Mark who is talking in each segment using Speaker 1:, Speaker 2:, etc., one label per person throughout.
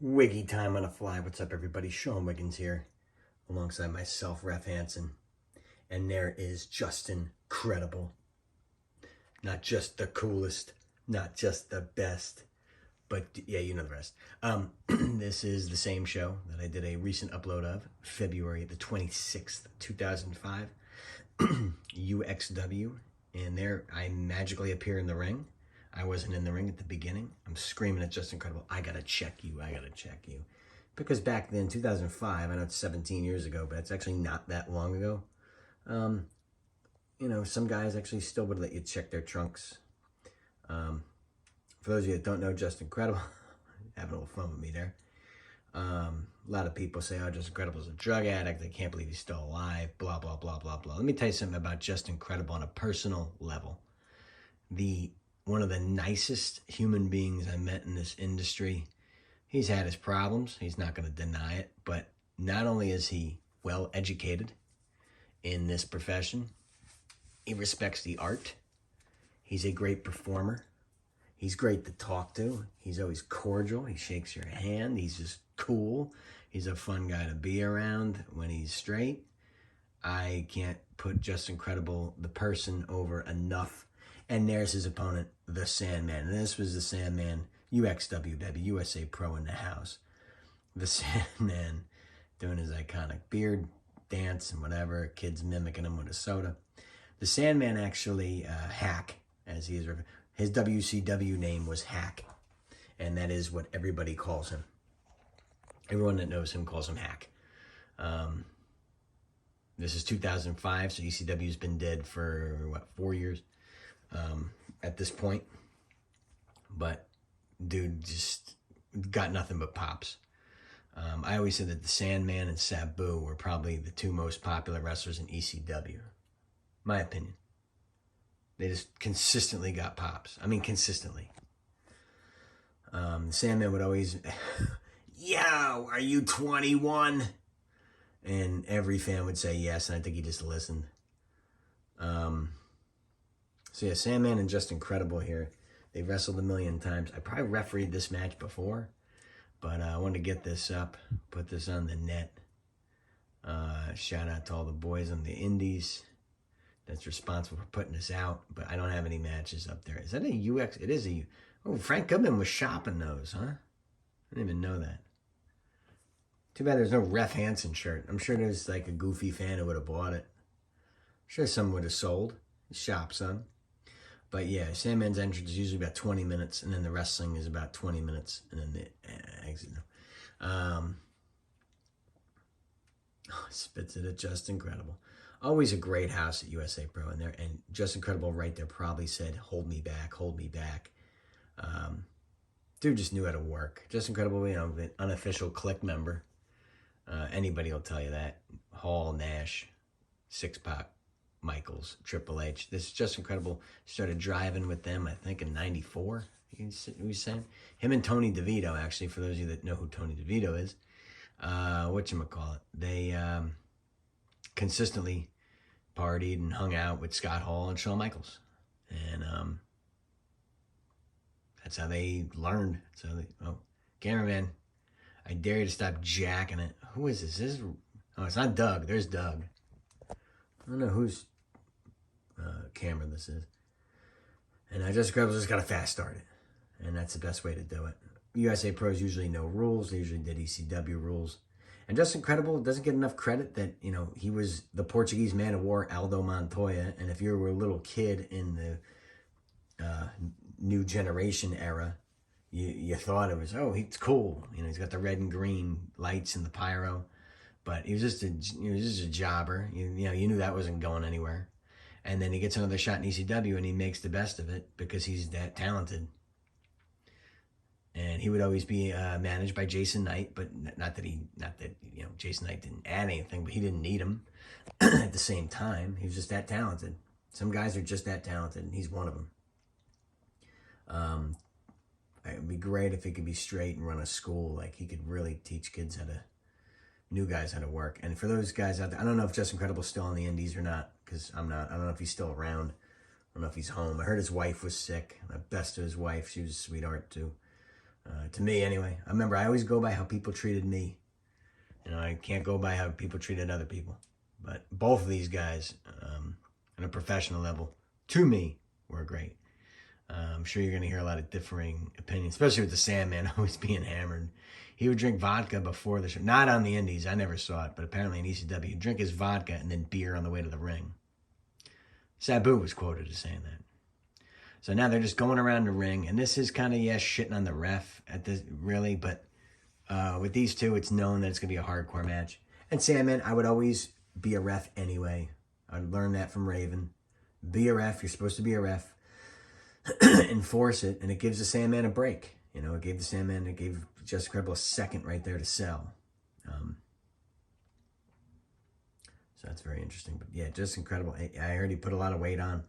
Speaker 1: Wiggy time on the fly. What's up, everybody? Sean Wiggins here, alongside myself, Ref Hanson. And there is Justin Credible. Not just the coolest, not just the best, but yeah, you know the rest. This is the same show that I did a recent upload of, February the 26th, 2005, UXW. And there I magically appear in the ring. I wasn't in the ring at the beginning. I'm screaming at Justin Credible, I gotta check you, I gotta check you. Because back then, 2005, I know it's 17 years ago, but it's actually not that long ago. Some guys actually still would let you check their trunks. For those of you that don't know Justin Credible, having a little fun with me there. A lot of people say, oh, Justin Credible's a drug addict. They can't believe he's still alive, blah, blah, blah, blah, blah. Let me tell you something about Justin Credible on a personal level. One of the nicest human beings I met in this industry. He's had his problems. He's not going to deny it. But not only is he well educated in this profession, he respects the art. He's a great performer. He's great to talk to. He's always cordial. He shakes your hand. He's just cool. He's a fun guy to be around when he's straight. I can't put Justin Credible, the person, over enough. And there's his opponent, the Sandman. And this was the Sandman, UXW, baby, USA Pro in the house. The Sandman doing his iconic beard dance and whatever, kids mimicking him with a soda. The Sandman actually, Hack, as he is, his WCW name was Hack. And that is what everybody calls him. Everyone that knows him calls him Hack. This is 2005, so ECW's been dead for, 4 years at this point. But dude just got nothing but pops. I always said that the Sandman and Sabu were probably the two most popular wrestlers in ECW. My opinion. They just consistently got pops. I mean, consistently. The Sandman would always, yo, are you 21? And every fan would say yes, and I think he just listened. So yeah, Sandman and Justin Credible here. They wrestled a million times. I probably refereed this match before, but I wanted to get this up, put this on the net. Shout out to all the boys on the indies that's responsible for putting this out, but I don't have any matches up there. Is that a UX? It is a, oh, Frank Goodman was shopping those, huh? I didn't even know that. Too bad there's no Ref Hanson shirt. I'm sure there's like a goofy fan who would have bought it. I'm sure some would have sold. Shop some. But yeah, Sandman's entrance is usually about 20 minutes, and then the wrestling is about 20 minutes, and then the exit. Spits it at Justin Credible. Always a great house at USA Pro in there, and Justin Credible right there probably said, hold me back, hold me back. Dude just knew how to work. Justin Credible, an unofficial Click member. Anybody will tell you that. Hall, Nash, Six-Pack, Michaels, Triple H. This is Justin Credible. Started driving with them, I think, in 94. He was saying. Him and Tony DeVito, actually, for those of you that know who Tony DeVito is. Whatchamacallit. They consistently partied and hung out with Scott Hall and Shawn Michaels. And that's how they learned. So, cameraman, I dare you to stop jacking it. Who is this? It's not Doug. There's Doug. I don't know whose camera this is. And Justin Credible's just got to fast start it. And that's the best way to do it. USA Pros usually know rules. They usually did ECW rules. And Justin Credible doesn't get enough credit that, he was the Portuguese man of war, Aldo Montoya. And if you were a little kid in the new generation era, you thought it was, oh, he's cool. He's got the red and green lights and the pyro. But he was just a jobber. You knew that wasn't going anywhere. And then he gets another shot in ECW and he makes the best of it because he's that talented. And he would always be managed by Jason Knight, but not that Jason Knight didn't add anything, but he didn't need him at the same time. He was just that talented. Some guys are just that talented, and he's one of them. It would be great if he could be straight and run a school. Like, he could really teach kids new guys how to work. And for those guys out there, I don't know if Justin Credible's still on the indies or not, because I'm not. I don't know if he's still around. I don't know if he's home. I heard his wife was sick. The best of his wife. She was a sweetheart, too. To me, anyway. I remember I always go by how people treated me. I can't go by how people treated other people. But both of these guys, on a professional level, to me, were great. I'm sure you're going to hear a lot of differing opinions, especially with the Sandman always being hammered. He would drink vodka before the show. Not on the Indies. I never saw it, but apparently in ECW, he'd drink his vodka and then beer on the way to the ring. Sabu was quoted as saying that. So now they're just going around the ring, and this is kind of, shitting on the ref at this, really, but with these two, it's known that it's going to be a hardcore match. And Sandman, I would always be a ref anyway. I learned that from Raven. Be a ref. You're supposed to be a ref. Enforce it, and it gives the Sandman a break. It gave Justin Credible a second right there to sell. So that's very interesting. But yeah, Justin Credible. I heard he put a lot of weight on.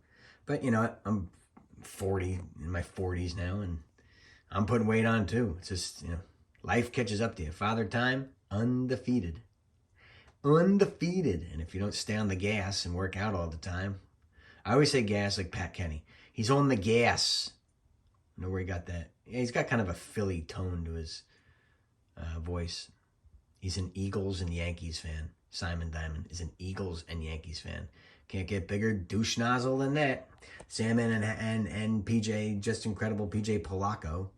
Speaker 1: But you know what? I'm 40, in my 40s now, and I'm putting weight on too. It's just, life catches up to you. Father Time, undefeated. Undefeated. And if you don't stay on the gas and work out all the time, I always say gas like Pat Kenny. He's on the gas. I know where he got that. Yeah, he's got kind of a Philly tone to his voice. He's an Eagles and Yankees fan. Simon Diamond is an Eagles and Yankees fan. Can't get bigger douche nozzle than that. Sandman and PJ, just incredible, PJ Polacco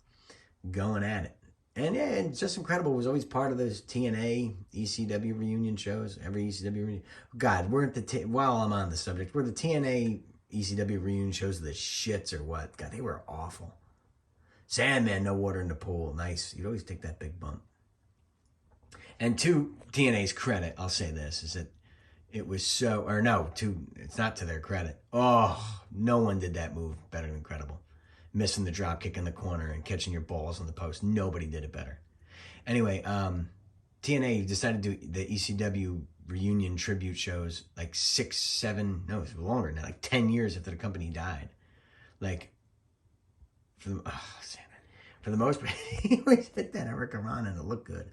Speaker 1: going at it. And yeah, and Just Incredible was always part of those TNA, ECW reunion shows. Every ECW reunion. God, we're at while I'm on the subject, we're the TNA ECW reunion shows the shits or what? God, they were awful. Sandman, no water in the pool. Nice. You'd always take that big bump. And to TNA's credit, I'll say this, is that it was it's not to their credit. Oh, no one did that move better than Incredible. Missing the drop kick in the corner and catching your balls on the post. Nobody did it better. Anyway, TNA decided to do the ECW reunion tribute shows like 6, 7, no, it's longer now, like 10 years after the company died. Like, for the most part, he always hit that Erica Ron and it looked good.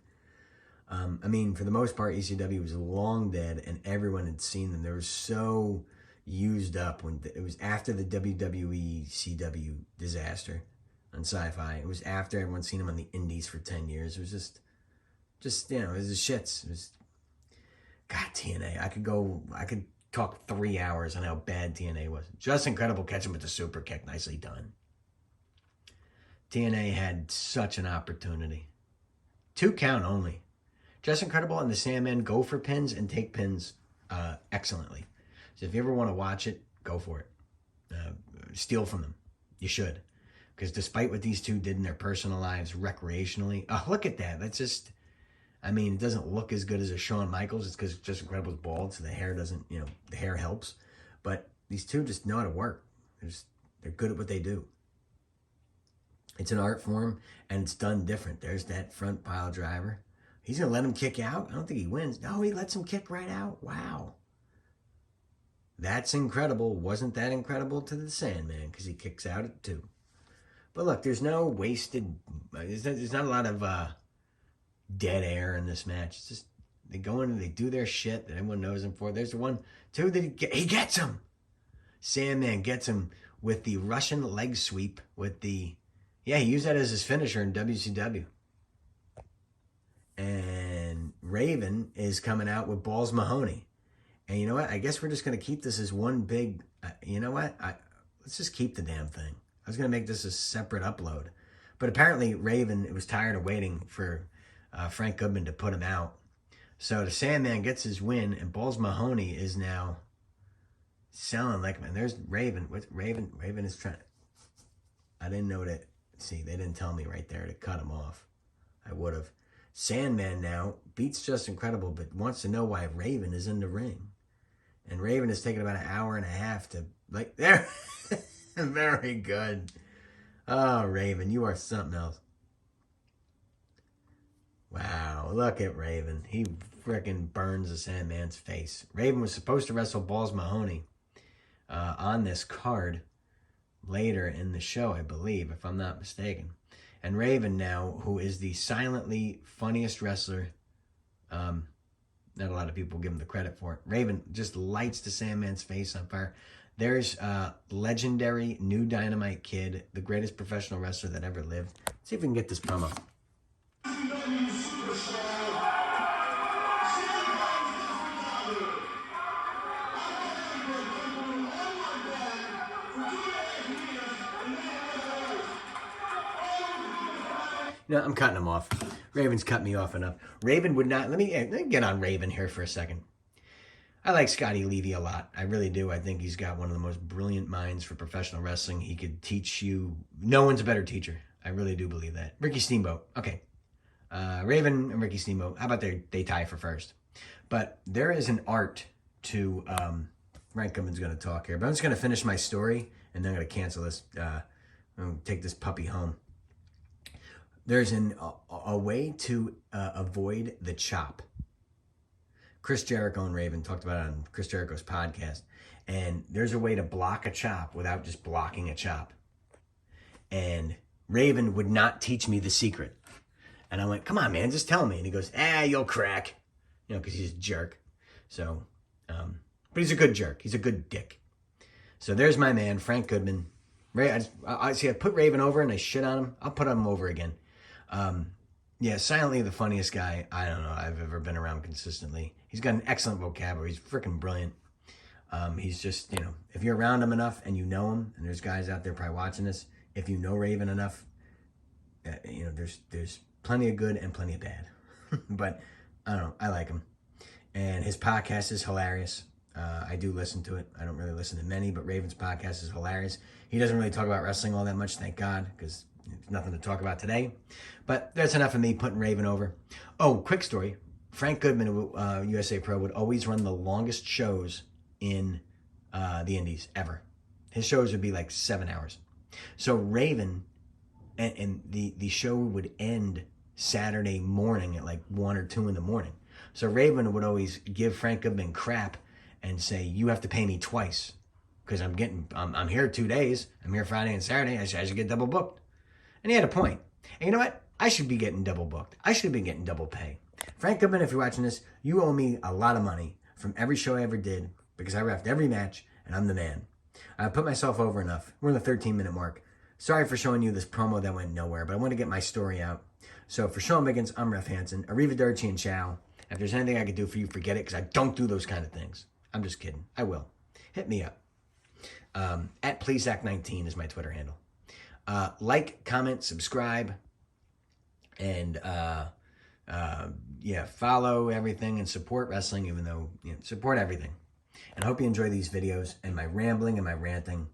Speaker 1: For the most part, ECW was long dead and everyone had seen them. They were so used up when it was after the WWE CW disaster on Sci-Fi. It was after everyone seen them on the indies for 10 years. It was just it was the shits. It was, God, TNA. I could talk 3 hours on how bad TNA was. Just Incredible catching with the super kick. Nicely done. TNA had such an opportunity. 2 count only. Just Incredible and the Sandman go for pins and take pins excellently. So if you ever want to watch it, go for it. Steal from them. You should. Because despite what these two did in their personal lives recreationally, look at that. That's just, it doesn't look as good as a Shawn Michaels. It's because Just Incredible's bald, so the hair doesn't, the hair helps. But these two just know how to work. They're good at what they do. It's an art form, and it's done different. There's that front pile driver. He's going to let him kick out? I don't think he wins. No, he lets him kick right out. Wow. That's incredible. Wasn't that incredible to the Sandman because he kicks out at 2. But look, there's no wasted... There's not a lot of dead air in this match. It's just they go in and they do their shit that everyone knows him for. There's the 1, 2 that he gets him. Sandman gets him with the Russian leg sweep with the... Yeah, he used that as his finisher in WCW. And Raven is coming out with Balls Mahoney. And you know what? I guess we're just going to keep this as one big... you know what? Let's just keep the damn thing. I was going to make this a separate upload. But apparently Raven was tired of waiting for Frank Goodman to put him out. So the Sandman gets his win, and Balls Mahoney is now selling like... Man, there's Raven. What's Raven? Raven is trying... I didn't know that... See, they didn't tell me right there to cut him off. I would have. Sandman now beats Just Incredible, but wants to know why Raven is in the ring. And Raven has taken about an hour and a half to, there. Very good. Oh, Raven, you are something else. Wow, look at Raven. He frickin' burns the Sandman's face. Raven was supposed to wrestle Balls Mahoney on this card later in the show, I believe, if I'm not mistaken. And Raven now, who is the silently funniest wrestler, not a lot of people give him the credit for it. Raven just lights the Sandman's face on fire. There's legendary new Dynamite Kid, the greatest professional wrestler that ever lived. Let's see if we can get this promo. No, I'm cutting him off. Raven's cut me off enough. Raven would not... Let me get on Raven here for a second. I like Scotty Levy a lot. I really do. I think he's got one of the most brilliant minds for professional wrestling. He could teach you... No one's a better teacher. I really do believe that. Ricky Steamboat. Okay. Raven and Ricky Steamboat. How about they tie for first? But there is an art to... Frank Goodman's going to talk here. But I'm just going to finish my story, and then I'm going to cancel this. I'm going to take this puppy home. There's a way to avoid the chop. Chris Jericho and Raven talked about it on Chris Jericho's podcast. And there's a way to block a chop without just blocking a chop. And Raven would not teach me the secret. And I went, come on, man, just tell me. And he goes, you'll crack. You know, because he's a jerk. So, but he's a good jerk. He's a good dick. So there's my man, Frank Goodman. I put Raven over and I shit on him. I'll put him over again. Yeah, silently the funniest guy I don't know I've ever been around consistently. He's got an excellent vocabulary. He's freaking brilliant. He's just, you know, if you're around him enough and you know him, and there's guys out there probably watching this, if you know Raven enough, you know, there's plenty of good and plenty of bad. But I don't know, I like him. And his podcast is hilarious. I do listen to it. I don't really listen to many, but Raven's podcast is hilarious. He doesn't really talk about wrestling all that much, thank God, because there's nothing to talk about today. But that's enough of me putting Raven over. Oh, quick story. Frank Goodman, USA Pro, would always run the longest shows in the Indies ever. His shows would be like 7 hours. So Raven, and the show would end Saturday morning at like 1 or 2 in the morning. So Raven would always give Frank Goodman crap and say, you have to pay me twice because I'm here 2 days. I'm here Friday and Saturday. I should get double booked. And he had a point. And you know what? I should be getting double booked. I should have been getting double pay. Frank Goodman, if you're watching this, you owe me a lot of money from every show I ever did because I reffed every match and I'm the man. I put myself over enough. We're in the 13-minute mark. Sorry for showing you this promo that went nowhere, but I want to get my story out. So for Sean Biggins, I'm Ref Hanson. Arrivederci and ciao. If there's anything I could do for you, forget it because I don't do those kind of things. I'm just kidding. I will. Hit me up. At PleaseAct19 is my Twitter handle. Like, comment, subscribe, and yeah, follow everything and support wrestling, even though, you know, support everything. And I hope you enjoy these videos and my rambling and my ranting.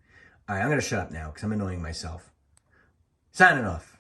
Speaker 1: All right, I'm going to shut up now because I'm annoying myself. Signing off.